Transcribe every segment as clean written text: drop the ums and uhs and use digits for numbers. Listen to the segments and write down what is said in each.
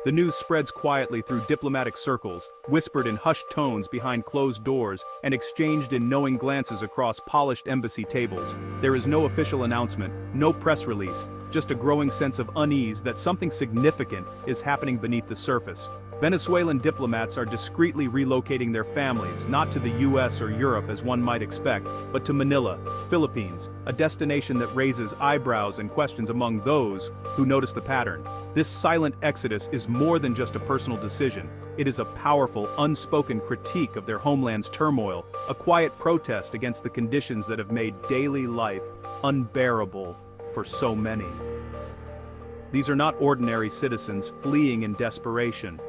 The news spreads quietly through diplomatic circles, whispered in hushed tones behind closed doors, and exchanged in knowing glances across polished embassy tables. There is no official announcement, no press release, just a growing sense of unease that something significant is happening beneath the surface. Venezuelan diplomats are discreetly relocating their families, not to the US or Europe as one might expect, but to Manila, Philippines, a destination that raises eyebrows and questions among those who notice the pattern. This silent exodus is more than just a personal decision. It is a powerful, unspoken critique of their homeland's turmoil, a quiet protest against the conditions that have made daily life unbearable for so many. These are not ordinary citizens fleeing in desperation.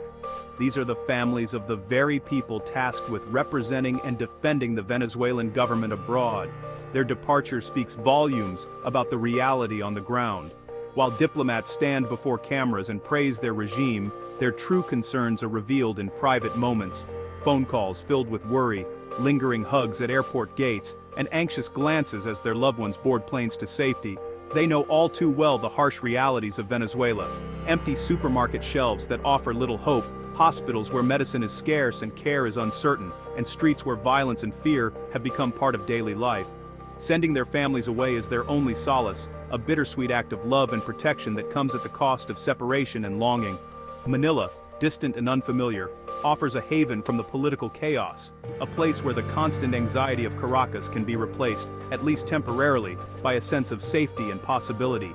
These are the families of the very people tasked with representing and defending the Venezuelan government abroad. Their departure speaks volumes about the reality on the ground. While diplomats stand before cameras and praise their regime, their true concerns are revealed in private moments. Phone calls filled with worry, lingering hugs at airport gates, and anxious glances as their loved ones board planes to safety. They know all too well the harsh realities of Venezuela. Empty supermarket shelves that offer little hope, hospitals where medicine is scarce and care is uncertain, and streets where violence and fear have become part of daily life. Sending their families away is their only solace, a bittersweet act of love and protection that comes at the cost of separation and longing. Manila, distant and unfamiliar, offers a haven from the political chaos, a place where the constant anxiety of Caracas can be replaced, at least temporarily, by a sense of safety and possibility.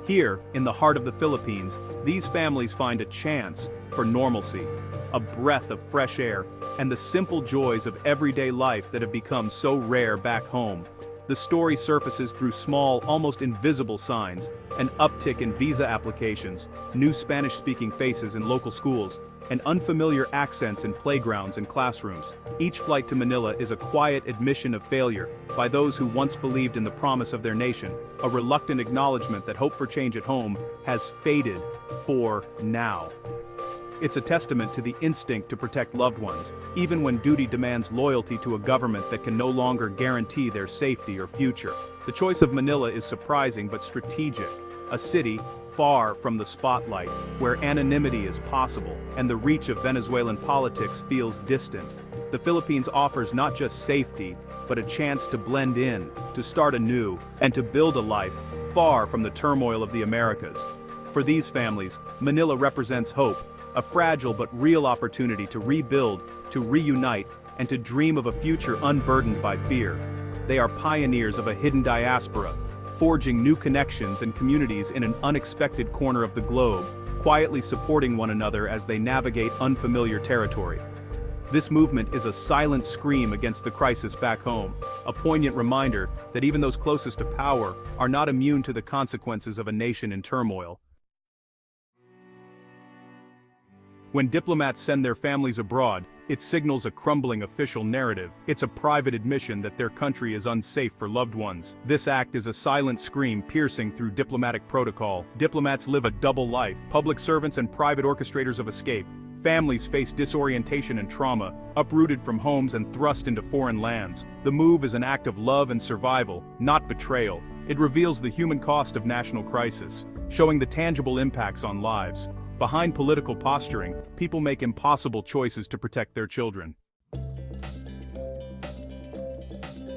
Here, in the heart of the Philippines, these families find a chance for normalcy, a breath of fresh air, and the simple joys of everyday life that have become so rare back home. The story surfaces through small, almost invisible signs: an uptick in visa applications, new Spanish-speaking faces in local schools, and unfamiliar accents in playgrounds and classrooms. Each flight to Manila is a quiet admission of failure by those who once believed in the promise of their nation, a reluctant acknowledgement that hope for change at home has faded for now. It's a testament to the instinct to protect loved ones, even when duty demands loyalty to a government that can no longer guarantee their safety or future. The choice of Manila is surprising but strategic, a city far from the spotlight, where anonymity is possible, and the reach of Venezuelan politics feels distant. The Philippines offers not just safety, but a chance to blend in, to start anew, and to build a life far from the turmoil of the Americas. For these families, Manila represents hope, a fragile but real opportunity to rebuild, to reunite, and to dream of a future unburdened by fear. They are pioneers of a hidden diaspora, forging new connections and communities in an unexpected corner of the globe, quietly supporting one another as they navigate unfamiliar territory. This movement is a silent scream against the crisis back home, a poignant reminder that even those closest to power are not immune to the consequences of a nation in turmoil. When diplomats send their families abroad, it signals a crumbling official narrative. It's a private admission that their country is unsafe for loved ones. This act is a silent scream piercing through diplomatic protocol. Diplomats live a double life, public servants and private orchestrators of escape. Families face disorientation and trauma, uprooted from homes and thrust into foreign lands. The move is an act of love and survival, not betrayal. It reveals the human cost of national crisis, showing the tangible impacts on lives. Behind political posturing, people make impossible choices to protect their children.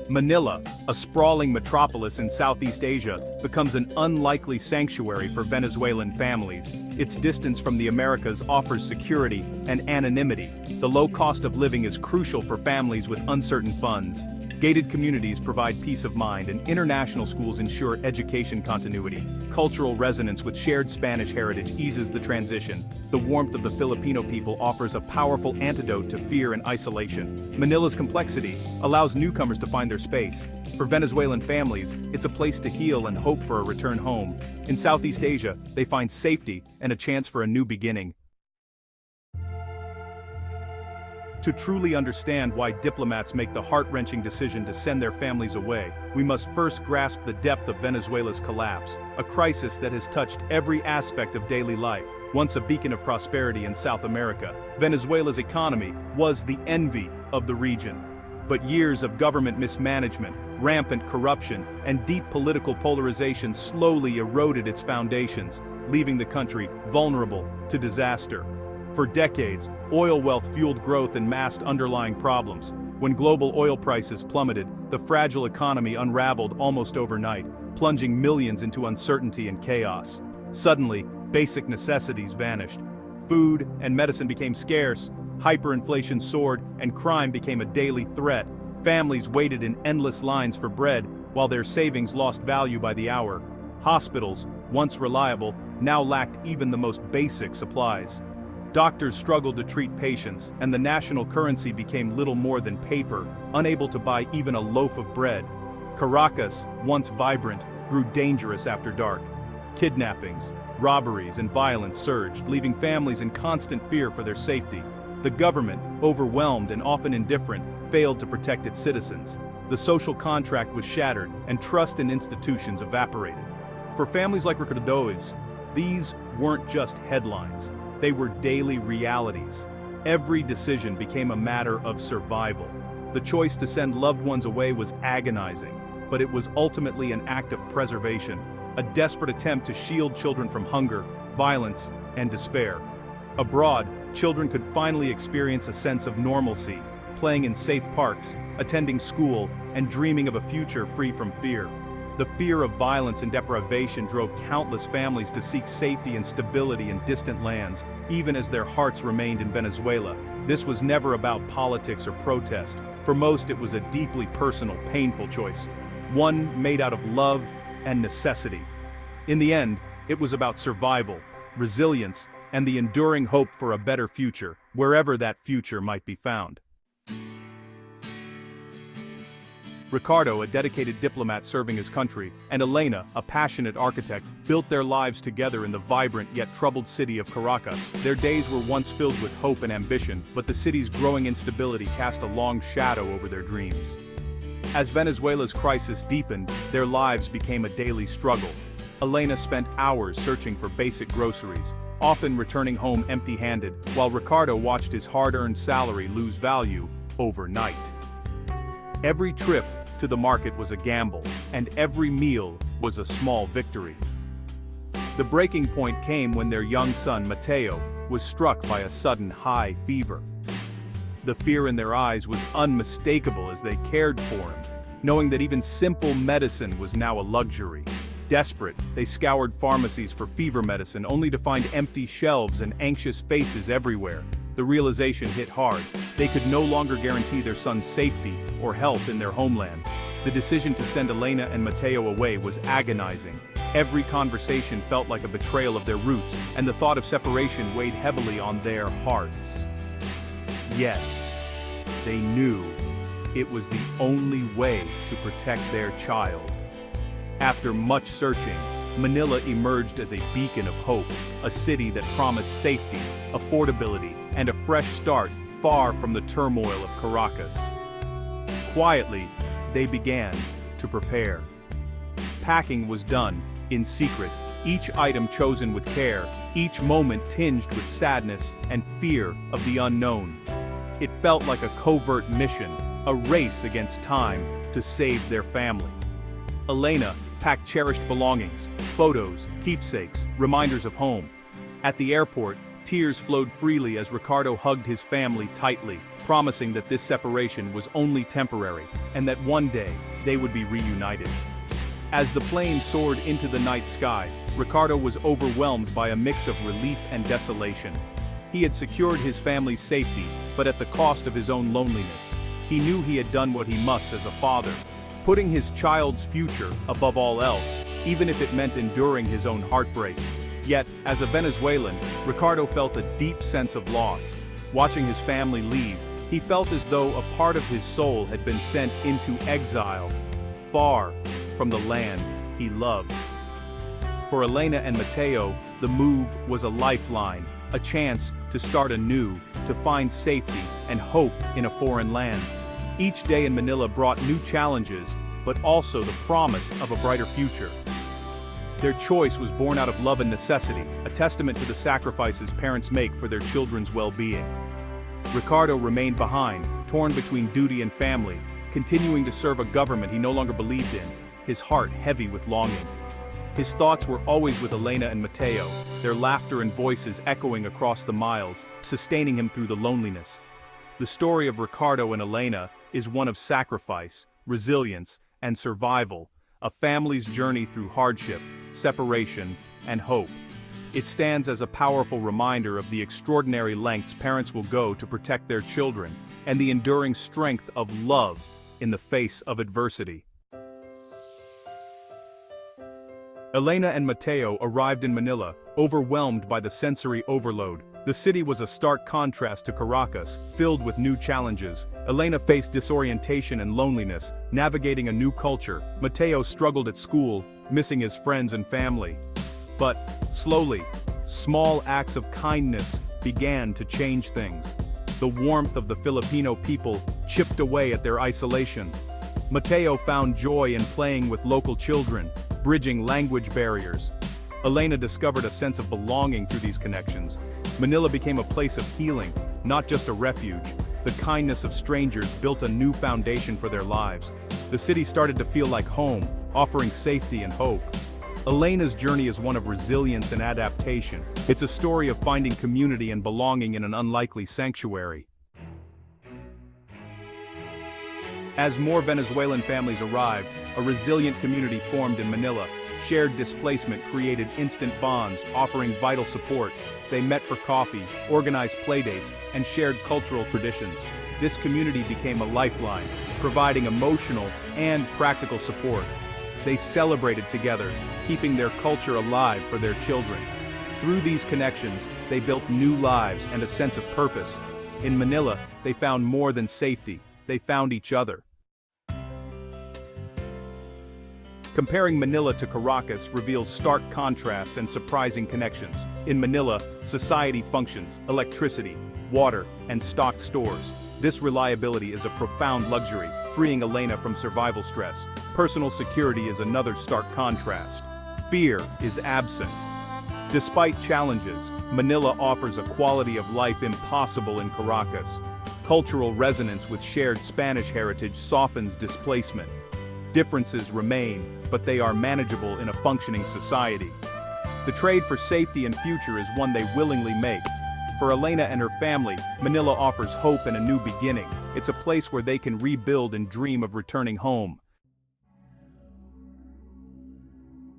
Manila, a sprawling metropolis in Southeast Asia, becomes an unlikely sanctuary for Venezuelan families. Its distance from the Americas offers security and anonymity. The low cost of living is crucial for families with uncertain funds. Gated communities provide peace of mind, and international schools ensure education continuity. Cultural resonance with shared Spanish heritage eases the transition. The warmth of the Filipino people offers a powerful antidote to fear and isolation. Manila's complexity allows newcomers to find their space. For Venezuelan families, it's a place to heal and hope for a return home. In Southeast Asia, they find safety and a chance for a new beginning. To truly understand why diplomats make the heart-wrenching decision to send their families away, we must first grasp the depth of Venezuela's collapse, a crisis that has touched every aspect of daily life. Once a beacon of prosperity in South America, Venezuela's economy was the envy of the region. But years of government mismanagement, rampant corruption, and deep political polarization slowly eroded its foundations, leaving the country vulnerable to disaster. For decades, oil wealth fueled growth and masked underlying problems. When global oil prices plummeted, the fragile economy unraveled almost overnight, plunging millions into uncertainty and chaos. Suddenly, basic necessities vanished. Food and medicine became scarce, hyperinflation soared, and crime became a daily threat. Families waited in endless lines for bread, while their savings lost value by the hour. Hospitals, once reliable, now lacked even the most basic supplies. Doctors struggled to treat patients, and the national currency became little more than paper, unable to buy even a loaf of bread. Caracas, once vibrant, grew dangerous after dark. Kidnappings, robberies, and violence surged, leaving families in constant fear for their safety. The government, overwhelmed and often indifferent, failed to protect its citizens. The social contract was shattered, and trust in institutions evaporated. For families like Ricardo's, these weren't just headlines. They were daily realities. Every decision became a matter of survival. The choice to send loved ones away was agonizing, but it was ultimately an act of preservation, a desperate attempt to shield children from hunger, violence, and despair. Abroad, children could finally experience a sense of normalcy, playing in safe parks, attending school, and dreaming of a future free from fear. The fear of violence and deprivation drove countless families to seek safety and stability in distant lands, even as their hearts remained in Venezuela. This was never about politics or protest. For most, it was a deeply personal, painful choice, one made out of love and necessity. In the end, it was about survival, resilience, and the enduring hope for a better future, wherever that future might be found. Ricardo, a dedicated diplomat serving his country, and Elena, a passionate architect, built their lives together in the vibrant yet troubled city of Caracas. Their days were once filled with hope and ambition, but the city's growing instability cast a long shadow over their dreams. As Venezuela's crisis deepened, their lives became a daily struggle. Elena spent hours searching for basic groceries, often returning home empty-handed, while Ricardo watched his hard-earned salary lose value overnight. Every trip to the market was a gamble, and every meal was a small victory. The breaking point came when their young son, Mateo, was struck by a sudden high fever. The fear in their eyes was unmistakable as they cared for him, knowing that even simple medicine was now a luxury. Desperate, they scoured pharmacies for fever medicine only to find empty shelves and anxious faces everywhere. The realization hit hard. They could no longer guarantee their son's safety or health in their homeland. The decision to send Elena and Mateo away was agonizing. Every conversation felt like a betrayal of their roots, and the thought of separation weighed heavily on their hearts. Yet, they knew it was the only way to protect their child. After much searching, Manila emerged as a beacon of hope, a city that promised safety, affordability, and a fresh start far from the turmoil of Caracas. Quietly, they began to prepare. Packing was done in secret, each item chosen with care, each moment tinged with sadness and fear of the unknown. It felt like a covert mission, a race against time to save their family. Elena packed cherished belongings, photos, keepsakes, reminders of home. At the airport, tears flowed freely as Ricardo hugged his family tightly, promising that this separation was only temporary, and that one day, they would be reunited. As the plane soared into the night sky, Ricardo was overwhelmed by a mix of relief and desolation. He had secured his family's safety, but at the cost of his own loneliness. He knew he had done what he must as a father, putting his child's future above all else, even if it meant enduring his own heartbreak. Yet, as a Venezuelan, Ricardo felt a deep sense of loss. Watching his family leave, he felt as though a part of his soul had been sent into exile, far from the land he loved. For Elena and Mateo, the move was a lifeline, a chance to start anew, to find safety and hope in a foreign land. Each day in Manila brought new challenges, but also the promise of a brighter future. Their choice was born out of love and necessity, a testament to the sacrifices parents make for their children's well-being. Ricardo remained behind, torn between duty and family, continuing to serve a government he no longer believed in, his heart heavy with longing. His thoughts were always with Elena and Matteo, their laughter and voices echoing across the miles, sustaining him through the loneliness. The story of Ricardo and Elena is one of sacrifice, resilience, and survival, a family's journey through hardship, separation, and hope. It stands as a powerful reminder of the extraordinary lengths parents will go to protect their children, and the enduring strength of love in the face of adversity. Elena and Matteo arrived in Manila, overwhelmed by the sensory overload. The city was a stark contrast to Caracas, filled with new challenges. Elena faced disorientation and loneliness, navigating a new culture. Matteo struggled at school, missing his friends and family. But, slowly, small acts of kindness began to change things. The warmth of the Filipino people chipped away at their isolation. Matteo found joy in playing with local children, bridging language barriers. Elena discovered a sense of belonging through these connections. Manila became a place of healing, not just a refuge. The kindness of strangers built a new foundation for their lives. The city started to feel like home, offering safety and hope. Elena's journey is one of resilience and adaptation. It's a story of finding community and belonging in an unlikely sanctuary. As more Venezuelan families arrived, a resilient community formed in Manila. Shared displacement created instant bonds, offering vital support. They met for coffee, organized playdates, and shared cultural traditions. This community became a lifeline, providing emotional and practical support. They celebrated together, keeping their culture alive for their children. Through these connections, they built new lives and a sense of purpose. In Manila, they found more than safety. They found each other. Comparing Manila to Caracas reveals stark contrasts and surprising connections. In Manila, society functions, electricity, water, and stocked stores. This reliability is a profound luxury, freeing Elena from survival stress. Personal security is another stark contrast. Fear is absent. Despite challenges, Manila offers a quality of life impossible in Caracas. Cultural resonance with shared Spanish heritage softens displacement. Differences remain, but they are manageable in a functioning society. The trade for safety and future is one they willingly make. For Elena and her family, Manila offers hope and a new beginning. It's a place where they can rebuild and dream of returning home.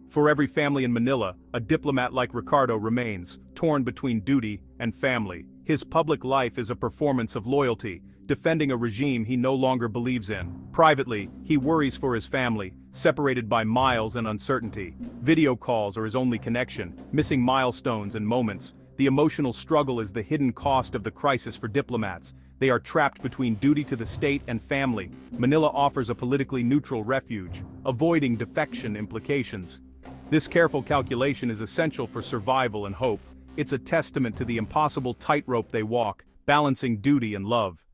For every family in Manila, a diplomat like Ricardo remains, torn between duty and family. His public life is a performance of loyalty, defending a regime he no longer believes in. Privately, he worries for his family, separated by miles and uncertainty. Video calls are his only connection, missing milestones and moments. The emotional struggle is the hidden cost of the crisis for diplomats. They are trapped between duty to the state and family. Manila offers a politically neutral refuge, avoiding defection implications. This careful calculation is essential for survival and hope. It's a testament to the impossible tightrope they walk, balancing duty and love.